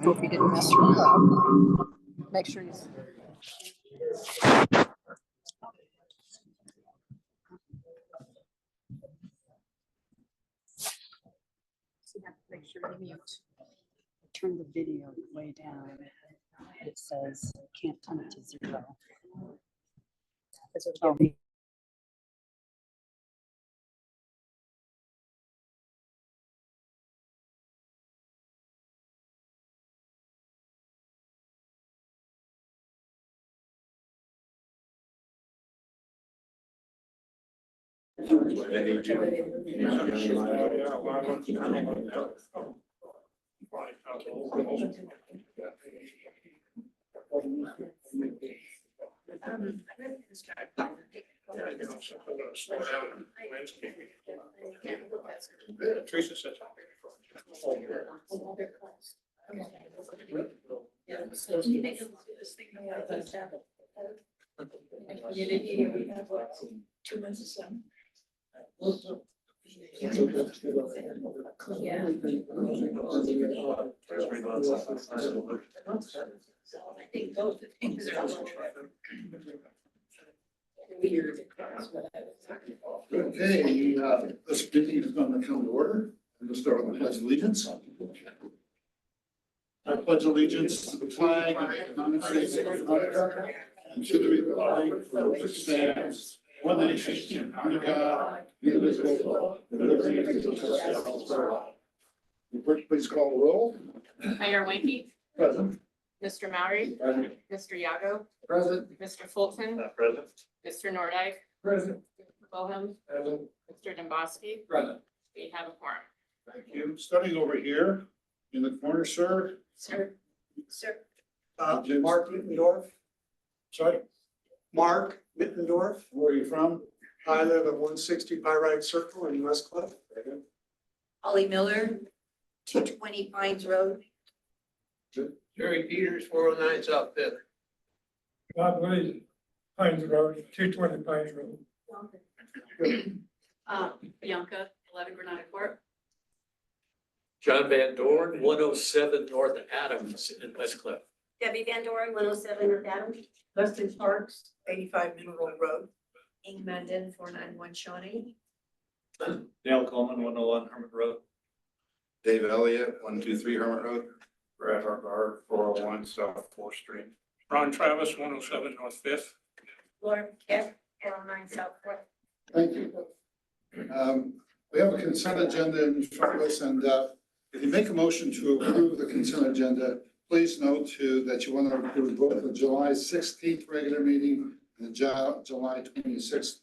Hope you didn't mess her up. Make sure you. So you have to make sure you mute. Turn the video way down. It says can't turn it to 0. Oh. Teresa said. We have what, 2 months of sun. Yeah. I think both the things are. Okay, this meeting is going to come to order. We'll start with the pledge of allegiance. I pledge allegiance to the flag of the United States of America and to the republic for which it stands, one nation, under God, indivisible, with liberty and justice for all. Clerk, please call the roll. Mayor Wenke, Present. Mr. Mowry, Present. Mr. Yago, Present. Mr. Fulton, Present. Mr. Nordike, Present. Wilhelm, Present. Mr. Dombrowski. Present. We have a quorum. Thank you. Starting over here in the corner, sir. Sir. Sir. Mark Mittendorf. Sorry, Mark Mittendorf. where are you from? I live at 160 Pyrite Circle in West Cliff. Holly Miller, 220 Pines Road. Jerry Peters, 409 South Fifth. God bless you. Pines Road, 220 Pines Road. Bianca, 11 Granada Court. John Van Dorn, 107 North Adams in West Cliff. Debbie Van Doren, 107 North Adams. Leslie Parks, 85 Mineral Road. Ing Mandan, 491 Shawnee. Dale Coleman, 101 Hermit Road. Dave Elliott, 123 Hermit Road. Brad Hargar, 401 South Fourth Street. Ron Travis, 107 North Fifth. Laura Keck, 409 South Fourth. Thank you. We have a consent agenda in front of us, and if you make a motion to approve the consent agenda, please note too that you want to approve both the July 16th regular meeting and the July 26th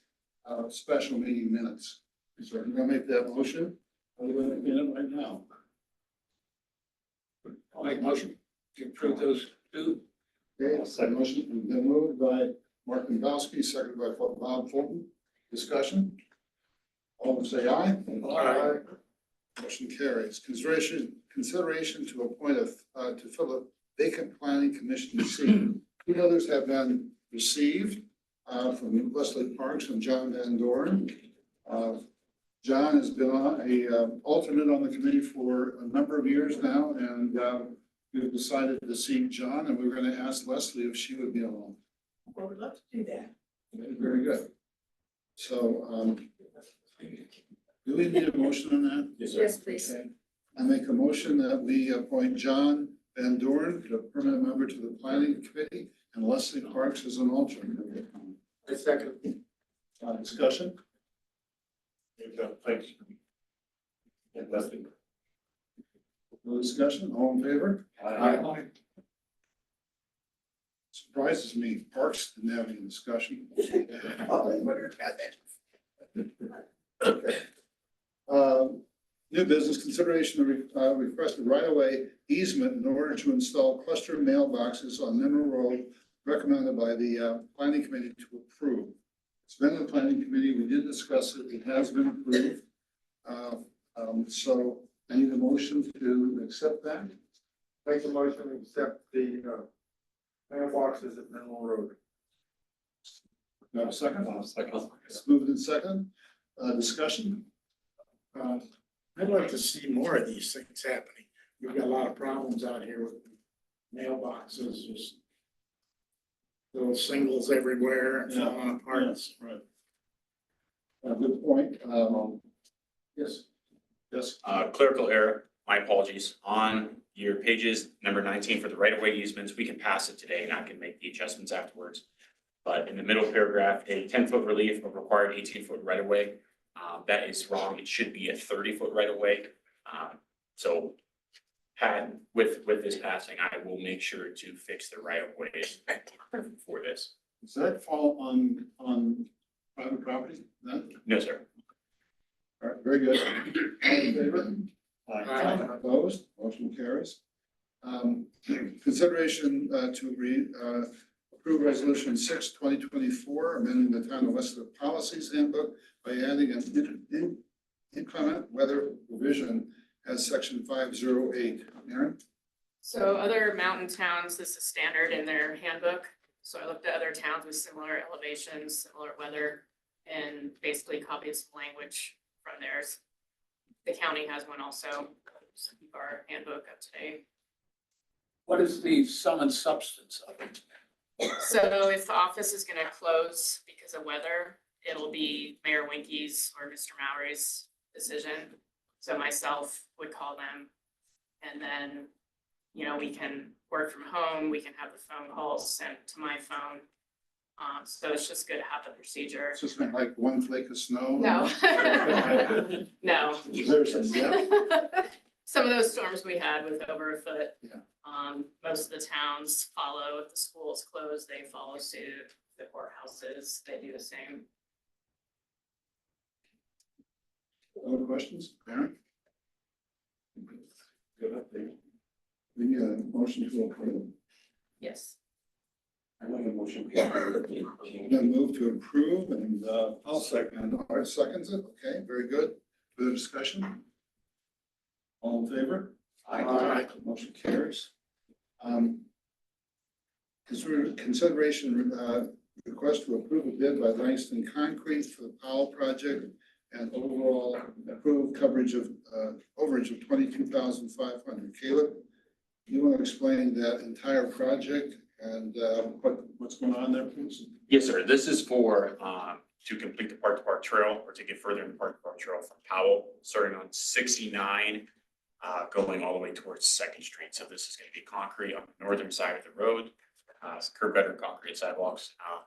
special meeting minutes. So I'm going to make that motion. I'm going to make it right now. I'll make a motion to approve those two. Okay, second motion has been moved by Mark Dombrowski, seconded by Bob Fulton. Discussion? All say aye. Aye. Motion carries. Consideration to appoint to fill a vacant planning commission seat. Two others have been received from Leslie Parks and John Van Doren. John has been a alternate on the committee for a number of years now, and we've decided to seat John, and we're going to ask Leslie if she would be along. I would love to do that. Very good. So, do we need a motion on that? Yes, please. Okay. I make a motion that we appoint John Van Doren, a permanent member to the planning committee, and Leslie Parks as an alternate. I second. Discussion? Thanks. And Leslie. No discussion? All in favor? Aye. Surprises me, Parks didn't have any discussion. New business consideration of requested right-of-way easement in order to install cluster mailboxes on Mineral Road, recommended by the planning committee to approve. It's been in the planning committee, we did discuss it, it has been approved. So I need a motion to accept that. Make a motion to accept the mailboxes at Mineral Road. Do I have a second? Second. It's moved in second. Discussion? I'd like to see more of these things happening. We've got a lot of problems out here with mailboxes, just little singles everywhere and falling apart. Yes, right. Good point. Yes. Yes. Clerical error, my apologies. On your pages, number 19 for the right-of-way easements, we can pass it today and I can make the adjustments afterwards. But in the middle paragraph, a 10-foot relief of required 18-foot right-of-way, that is wrong. It should be a 30-foot right-of-way. So with this passing, I will make sure to fix the right-of-way for this. Does that fall on private property? No? No, sir. All right, very good. All in favor? Aye. Opposed? Motion carries. Consideration to approve resolution 6/2024, amending the town of Westcliff policies handbook by adding an inclement weather provision as section 508. Aaron? So other mountain towns, this is standard in their handbook. So I looked at other towns with similar elevations, similar weather, and basically copied some language from theirs. The county has one also, so keep our handbook up to date. What is the sum and substance of it? So if the office is gonna close because of weather, it'll be Mayor Winky's or Mr. Mowry's decision. So myself would call them, and then, you know, we can work from home, we can have the phone calls sent to my phone. So it's just good to have the procedure. It's just been like one flake of snow. No. No. There's some depth. Some of those storms we had with over a foot. Yeah. Most of the towns follow, if the school's closed, they follow suit. The courthouses, they do the same. Other questions? Aaron? Good update. We need a motion to approve. Yes. I make a motion. Then move to approve and I'll second. And Art seconds it. Okay, very good. Further discussion? All in favor? Aye. Motion carries. Consideration request to approve a bid by Langston Concrete for the Powell project and overall approved coverage of, overage of 22,500. Caleb, you want to explain that entire project and, what's going on there, please? Yes, sir. This is for, to complete the Park to Park Trail or to get further in the Park to Park Trail from Powell, starting on 69, going all the way towards Second Street. So this is going to be concrete on the northern side of the road, curb gutter, concrete sidewalks, and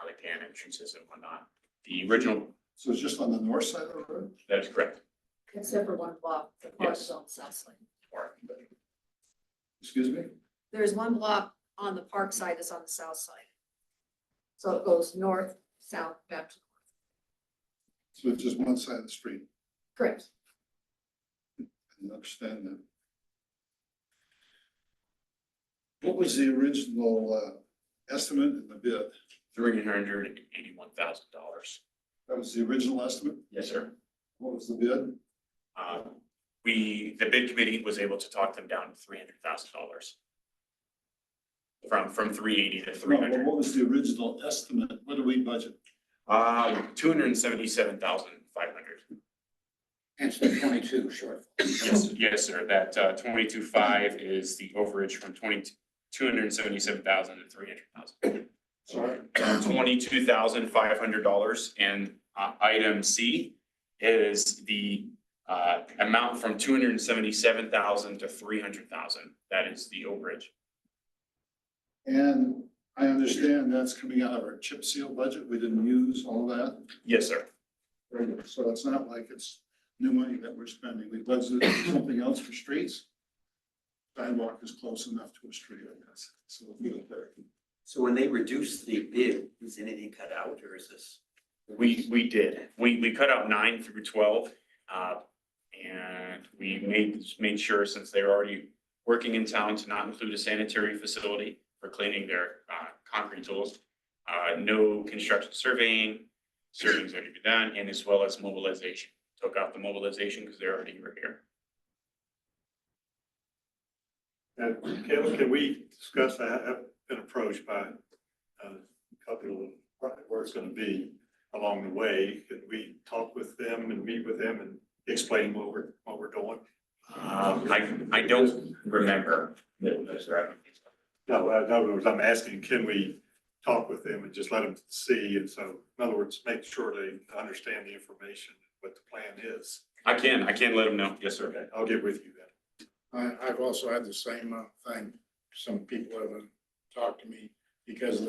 alley pan entrances and whatnot. The original, So it's just on the north side of the road? that is correct. Except for one block, the park Yes. is on the south side. Excuse me? There's one block on the park side that's on the south side. So it goes north, south, back to So it's just one side of the street. correct. I didn't understand that. What was the original, estimate in the bid? $381,000. That was the original estimate? Yes, sir. What was the bid? The bid committee was able to talk them down to $300,000. From 380 to No, 300. what was the original estimate? What did we budget? 277,500. And so 22 short. Yes, sir. That 22.5 is the overage from 277,000 to 300,000. Sorry. $22,500. And item C is the amount from 277,000 to 300,000. That is the overage. And I understand that's coming out of our chip seal budget. We didn't use all that. Yes, sir. Very good. So it's not like it's new money that we're spending. We budgeted something else for streets. Sidewalk is close enough to a street, I guess. So we'll leave it there. So when they reduced the bid, is anything cut out or is this? We did. We cut out 9 through 12. And we made sure, since they're already working in town, to not include a sanitary facility for cleaning their concrete tools. No construction surveying's already been done, and as well as mobilization. Took out the mobilization because they already were here. And Caleb, can we discuss, I've been approached by a couple of where it's gonna be along the way. Could we talk with them and meet with them and explain what we're doing? I don't remember. No, I'm asking, can we talk with them and just let them see? And so, in other words, make sure they understand the information, what the plan is. I can let them know. Yes, sir. Okay, I'll get with you then. I've also had the same thing. Some people have talked to me because of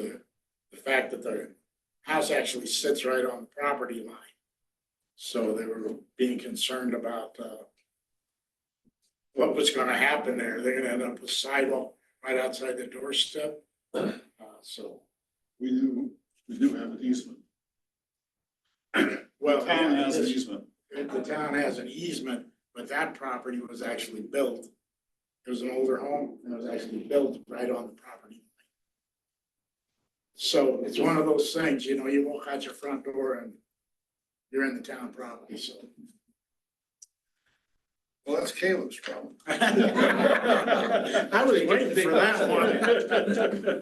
the fact that the house actually sits right on the property line. So they were being concerned about what was gonna happen there. They're gonna end up with sidewalk right outside the doorstep. So, We do have an easement. well, The town has an easement. the town has an easement, but that property was actually built. It was an older home and it was actually built right on the property line. So it's one of those things, you know, you walk out your front door and you're in the town property, so. Well, that's Caleb's problem. I was waiting for that one.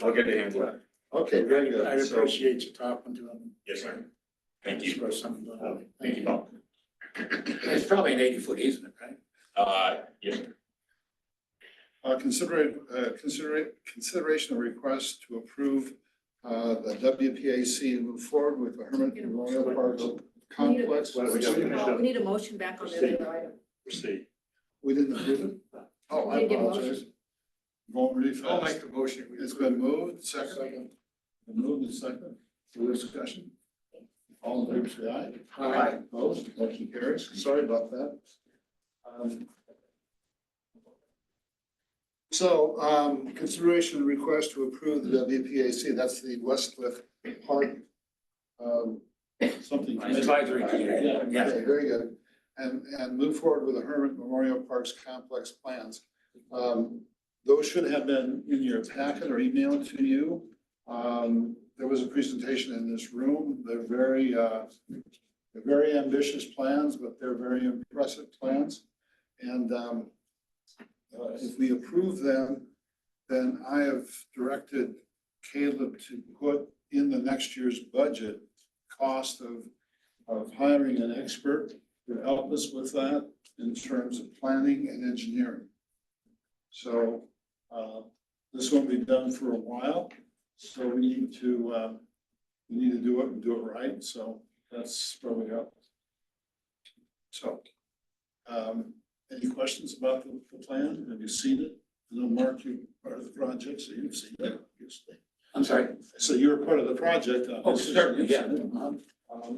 I'll get the handle that. Okay, very good. I So- appreciate you talking to him. Yes, sir. Thank you. For something going on. Thank you, Bob. It's probably an 80-foot easement, right? Yes, sir. Consideration of request to approve the WPAC and move forward with the Hermit Memorial Park complex. Well, we gotta finish up. We need a motion back on the other item. Proceed. We didn't approve it? Oh, I Didn't get a apologize. Going really fast. I'll make the motion. It's been moved, second. Been moved and second. Further discussion? All in favor, say aye. Aye. Opposed, motion carries. Sorry about that. Consideration and request to approve the WPAC, that's the Westcliff Park. Something. Advisory committee. Yeah, okay, very good. And move forward with the Hermit Memorial Parks complex plans. Those should have been in your packet or emailed to you. There was a presentation in this room. They're very ambitious plans, but they're very impressive plans. And if we approve them, then I have directed Caleb to put in the next year's budget, cost of hiring an expert to help us with that in terms of planning and engineering. So, this won't be done for a while, so we need to do it and do it right, so that's where we are. So, any questions about the plan? Have you seen it? I know, Mark, you are part of the project, so you've seen it, obviously. I'm sorry. So you're part of the project. Obviously, so certainly, you've yeah. seen it.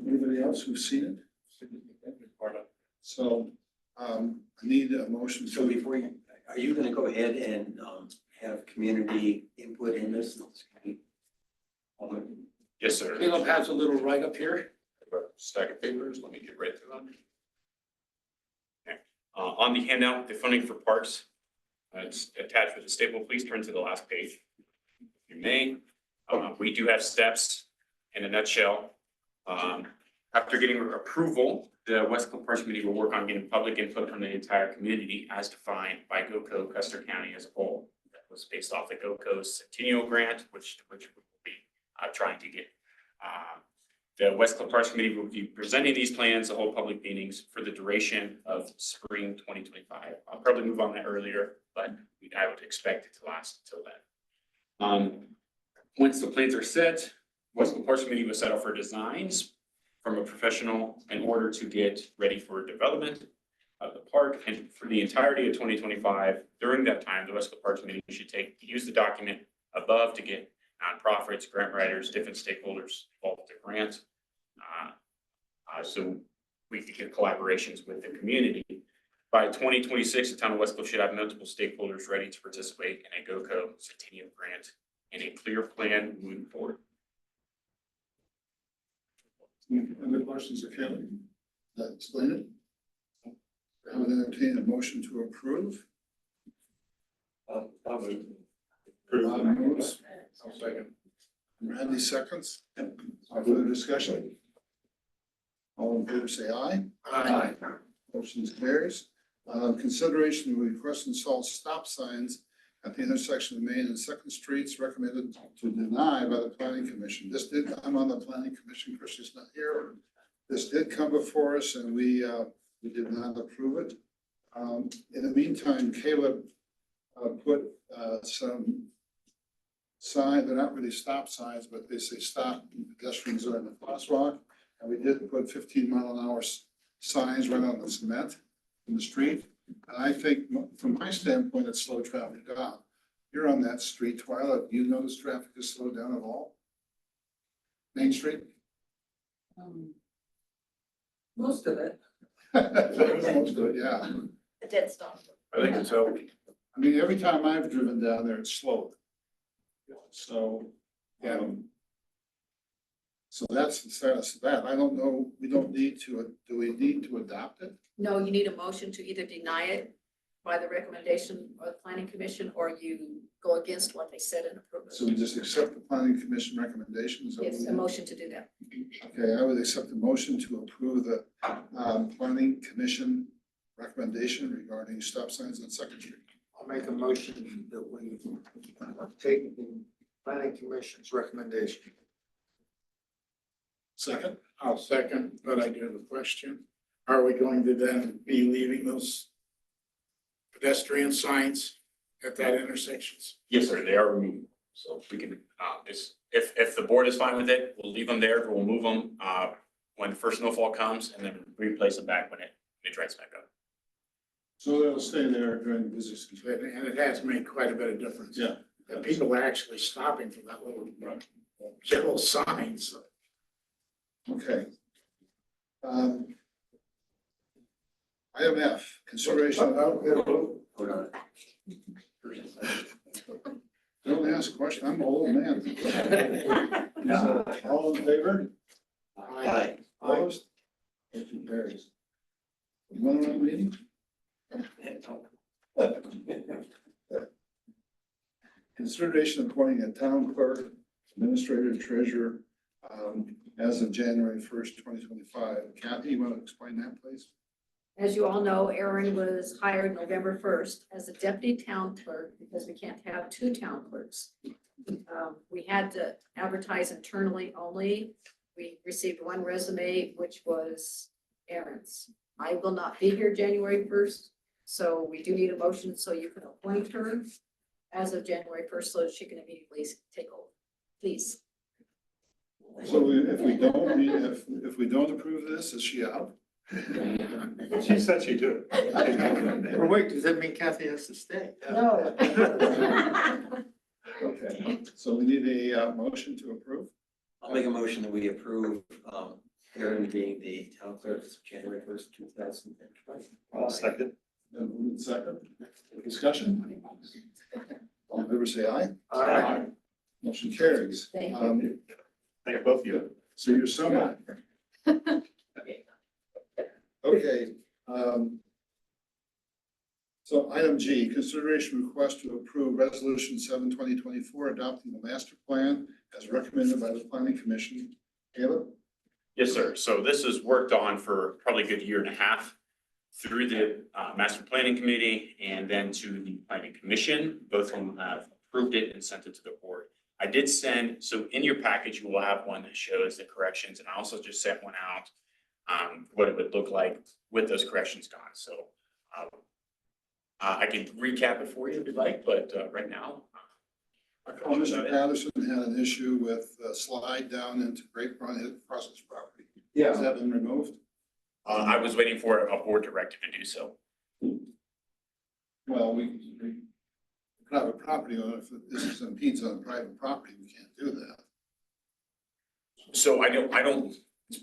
Anybody else who's seen it? So, I need a motion. So before you, are you gonna go ahead and, have community input in this? Yes, sir. Caleb has a little write-up here. Stack of papers, let me get right to them. Okay. On the handout, the funding for parks, it's attached with the staple. Please turn to the last page. If you may, we do have steps in a nutshell. After getting approval, the West Cliff Parks Committee will work on getting public input from the entire community as defined by GOCO Custer County as a whole. That was based off the GOCO's Centennial Grant, which we will be trying to get. The West Cliff Parks Committee will be presenting these plans to hold public meetings for the duration of spring 2025. I'll probably move on that earlier, but I would expect it to last until then. Once the plans are set, West Cliff Parks Committee will set up for designs from a professional in order to get ready for development of the park. And for the entirety of 2025, during that time, the West Cliff Parks Committee should use the document above to get nonprofits, grant writers, different stakeholders involved with the grant. So we can get collaborations with the community. By 2026, the town of West Cliff should have multiple stakeholders ready to participate in a GOCO Centennial Grant and a clear plan moving forward. Other questions of Kelly? That explain it? I would entertain a motion to approve. Bob moves. I'll second. Randy seconds. Further discussion? All in favor, say aye. Aye. Motion carries. Consideration of request to install stop signs at the intersection of Main and Second Streets recommended to deny by the Planning Commission. This did come on the Planning Commission. Christie's not here. This did come before us and we did not approve it. In the meantime, Caleb put some sign, they're not really stop signs, but they say stop, pedestrians are in the crosswalk. And we did put 15-mile-an-hour signs right on the cement in the street. And I think from my standpoint, it's slow traffic down. You're on that street, Twyla, do you notice traffic is slowed down at all? Main Street? Most of it. Most of it, yeah. A dead stop. I think it's okay. I mean, every time I've driven down there, it's slowed. So, so that's the status of that. I don't know, we don't need to, do we need to adopt it? No, you need a motion to either deny it by the recommendation of the planning commission, or you go against what they said and approve So it. we just accept the planning commission recommendations? Yes, a motion to do that. Okay, I would accept the motion to approve the planning commission recommendation regarding stop signs on Second Street. I'll make a motion that we take the planning commission's recommendation. Second? I'll second, but I do have a question. Are we going to then be leaving those pedestrian signs at that intersections? Yes, sir, they are removed. So we can, if the board is fine with it, we'll leave them there, but we'll move them, when the first snowfall comes and then replace them back when it dries back up. So they'll stay there during the busy season. And it has made quite a bit of difference. Yeah. And people are actually stopping for that little yellow sign, so. Okay. Item F, consideration. Hold on. Don't ask a question, I'm an old man. All in favor? Aye. Opposed? Motion carries. One meeting? Consideration of appointing a town clerk, administrator, treasurer, as of January 1st, 2025. Kathy, you want to explain that, please? As you all know, Aaron was hired November 1st as a deputy town clerk because we can't have two town clerks. We had to advertise internally only. We received one resume, which was Aaron's. I will not be here January 1st, so we do need a motion so you can appoint her as of January 1st so she can immediately take over. Please. So if we don't, if we don't approve this, is she out? She said she'd do it. Or wait, does that mean Kathy has to stay? No. Okay, so we need a motion to approve. I'll make a motion that we approve, Aaron being the town clerk as of January 1st, 2020. I'll second. Then move in second. Discussion? All in favor, say aye. Aye. Motion carries. Thank you. Thank both of you. So you're so okay. So item G, consideration request to approve resolution 7/2024, adopting the master plan as recommended by the planning commission. Caleb? Yes, sir. So this is worked on for probably a good year and a half through the master planning committee and then to the planning commission. Both of them have approved it and sent it to the board. I did send, so in your package, you will have one that shows the corrections, and I also just sent one out, what it would look like with those corrections gone. So I can recap it for you if you'd like, but right now. Mr. Patterson had an issue with a slide down into Great Run across his property. Yeah. Has that been removed? I was waiting for a board directive to do so. Well, we could have a property owner, if this impedes on private property, we can't do that. So I don't,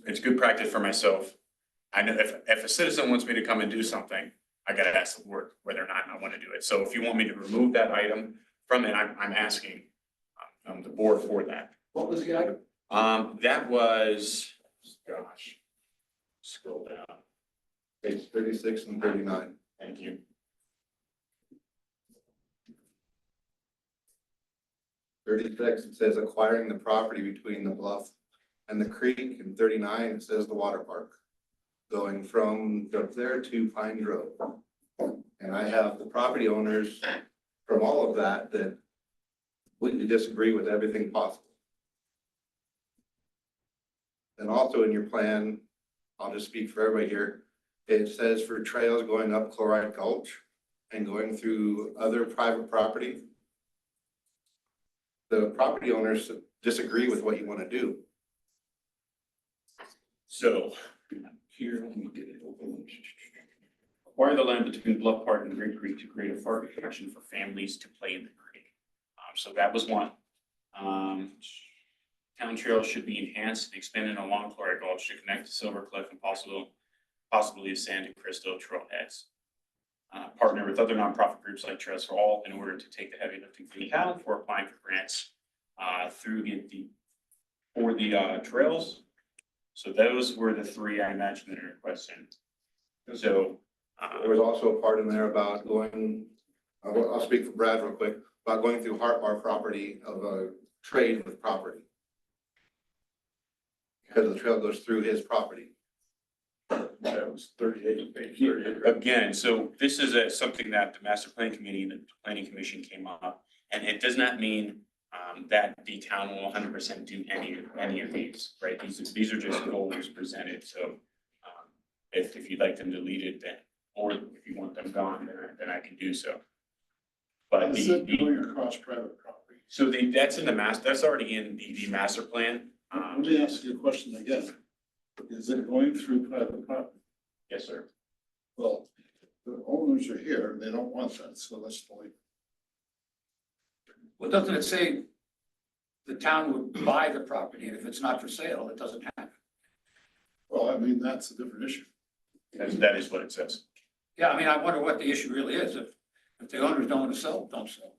it's good practice for myself. I know if a citizen wants me to come and do something, I gotta ask the board whether or not I want to do it. So if you want me to remove that item from it, I'm asking the board for that. What was the item? That was, gosh, scroll down. Page 36 and 39. Thank you. 36, it says acquiring the property between the bluff and the creek, and 39, it says the water park. Going from up there to Pine Grove. And I have the property owners from all of that completely disagree with everything possible. And also in your plan, I'll just speak for everybody here, it says for trails going up Chloride Gulch and going through other private property. The property owners disagree with what you want to do. So here, let me get it open. Acquire the land between Bluff Park and Great Creek to create a park attraction for families to play in the creek. So that was one. Town trails should be enhanced and expanded along Chloride Gulch to connect to Silver Cliff and possibly to Sand Crystal trailheads. Partner with other nonprofit groups like Trails for All in order to take the heavy lifting for the town for applying for grants through the trails. So those were the three I mentioned in your question. So There was also a part in there about going, I'll speak for Brad real quick, about going through Hartmar property of a trade with property. Because the trail goes through his property. That was 38, page 38. again, so this is something that the master planning committee and the planning commission came up, and it does not mean that the town will 100% do any of these, right? These are just goals presented. So if you'd like them deleted, then, or if you want them gone, then I can do so. But Is it going across private property? so that's in the that's already in the master plan. Let me ask you a question again. Is it going through private property? Yes, sir. Well, the owners are here, and they don't want that, so let's delete. Well, doesn't it say the town would buy the property, and if it's not for sale, it doesn't happen? Well, I mean, that's a different issue. That is what it says. Yeah, I mean, I wonder what the issue really is. If the owners don't want to sell, don't sell.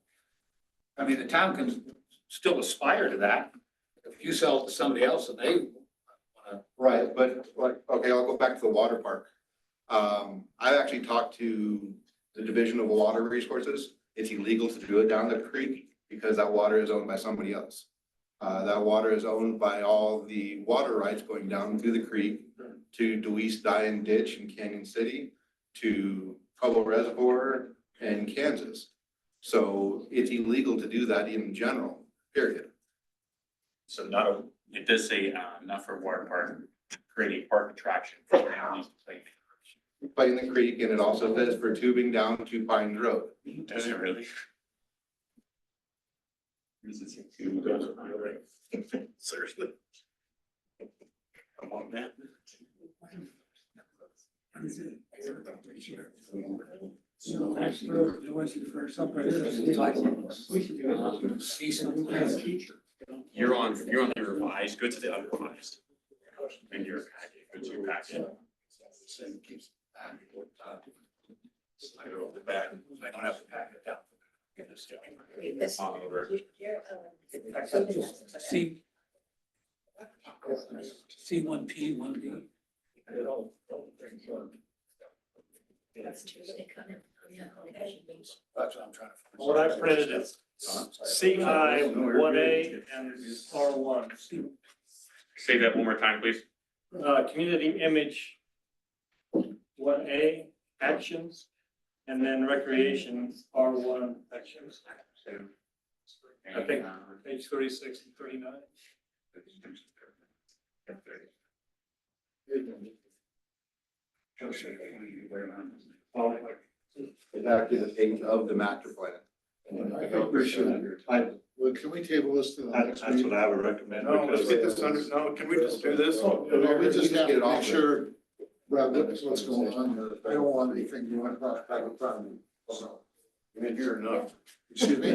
I mean, the town can still aspire to that. If you sell it to somebody else and they want to. Right, but okay, I'll go back to the water park. I actually talked to the Division of Water Resources. It's illegal to do it down the creek because that water is owned by somebody else. That water is owned by all the water rights going down through the creek to Deweese Dian Ditch in Canyon City, to Pueblo Reservoir and Kansas. So it's illegal to do that in general, period. So it does say, not for water park, create a park attraction for families to play. Play in the creek, and it also says for tubing down to Pine Road. Does it really? Seriously. Come on, man. You're on the revised, go to the unrevised. And your packet, go to your packet. I go to the back, I don't have the packet down. C1P, 1B. That's Tuesday coming. Yeah, okay. That's what I'm trying to. What I printed is CI 1A and R1. Say that one more time, please. Community image 1A actions, and then recreation R1 actions. I think page 36 and 39. It's actually the page of the master plan. I think we should, well, can we table this to the next That's meeting? what I would recommend. No, let's because- get this under, No, can we just do this? No, we just have Get it to off make sure, Brad, what's going on here. I don't want anything you want to have a problem. So, You're here enough. excuse me?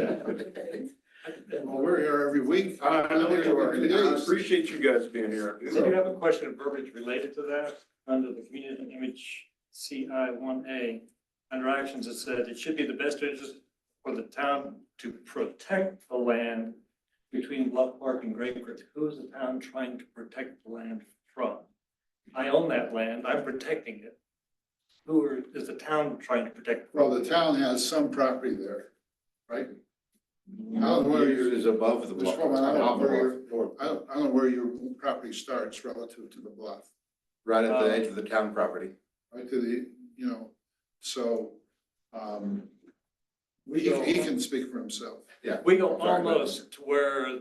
Well, we're here every week. I know you are. Every I day. appreciate you guys being here. I do have a question of verbiage related to that. Under the community image CI 1A, under actions, it said it should be the best interest for the town to protect the land between Bluff Park and Great Creek. Who is the town trying to protect the land from? I own that land, I'm protecting it. Is the town trying to protect? Well, the town has some property there, right? I don't know where Yours your, is above the bluff. I don't It's not know off the where bluff. your, I don't know where your property starts relative to the bluff, Right at the edge of the town property. right to the, so, he can speak for himself. We go Sorry, go ahead. almost to where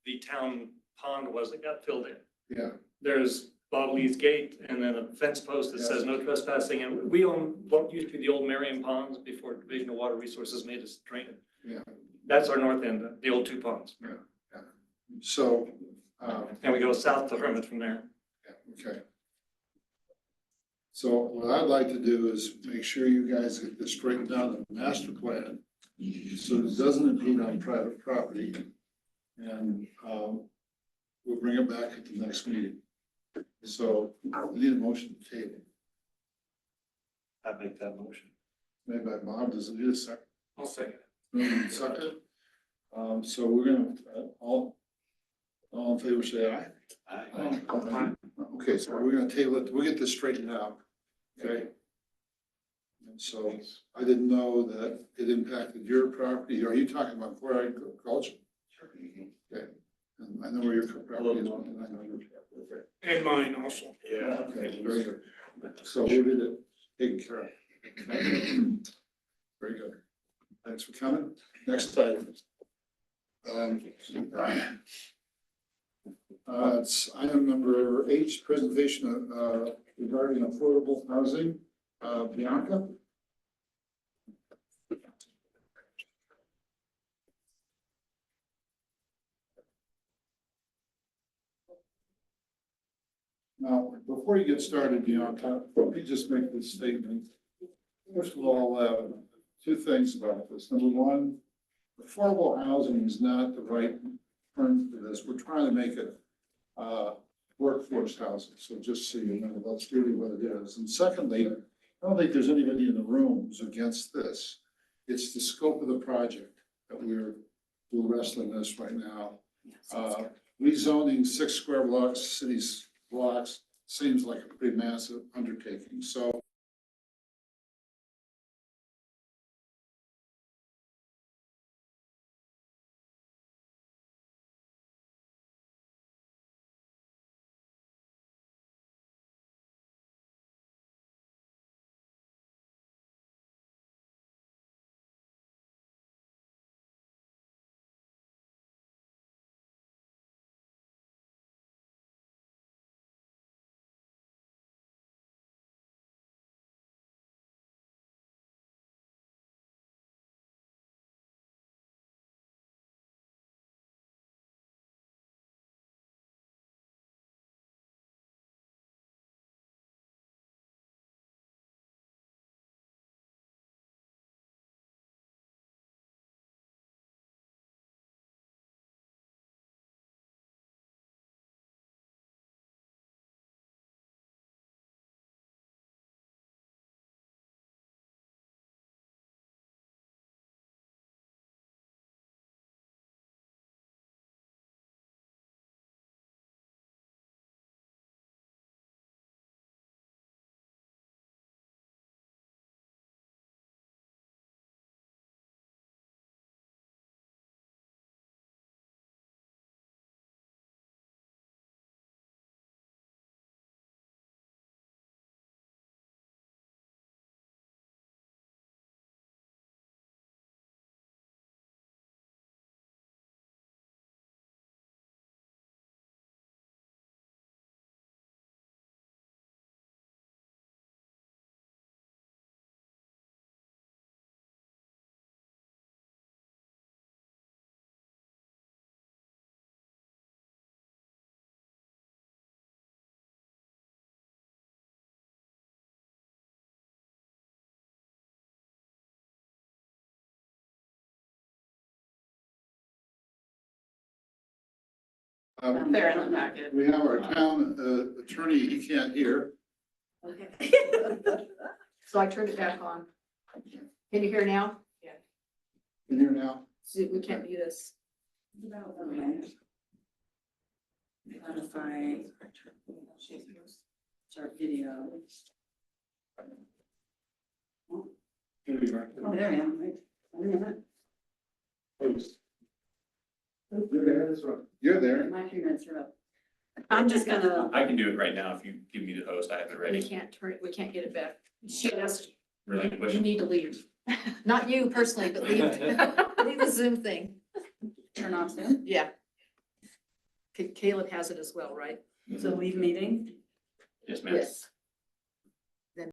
the town pond was that got filled in. Yeah, There's Bob Lee's gate and then a fence post that says no trespassing. And we own what used to be the old Marion Ponds before Division of Water Resources made us drain it. yeah, That's our north end, the old two ponds. so, And we go south to Hermit from there. okay. So what I'd like to do is make sure you guys get this straightened out in the master plan, so it doesn't impede on private property. And, we'll bring it back at the next meeting. So we need a motion to table, I make that motion. made by Bob, does it need a second? I'll second it. Second. So we're gonna, all in favor, say aye. Aye. Okay, so we're gonna table it, we'll get this straightened out, okay? And so I didn't know that it impacted your property. Are you talking about core agriculture? Okay, and I know where your property is, and I know your. And mine also. Yeah, okay, very good. So we'll get it taken care of. Very good. Thanks for coming. Next item. It's item number H, presentation regarding affordable housing. Bianca? Now, before you get started, Bianca, let me just make this statement. First of all, two things about this. Number one, affordable housing is not the right term for this. We're trying to make it workforce housing. So just so you know, that's really what it is. And secondly, I don't think there's anybody in the room who's against this. It's the scope of the project that we're wrestling this right now. Rezoning 6 square blocks, cities blocks, seems like a pretty massive undertaking. So They're in the packet. We have our town attorney, he can't hear. Okay. So I turned it back on. Can you hear now? Can you hear now? See, we can't do this. Modify. Start video. Oh, there I am, right? Wait a minute. You're there. My 3 minutes are up. I'm just gonna, I can do it right now if you give me the host. I have it We ready. can't turn it, we can't get it back. She has, Relinquish. you need to leave. Not you personally, but leave, leave the Zoom thing. turn off Zoom, Yeah. Caleb has it as well, right? so leave meeting. Yes, ma'am. Yes.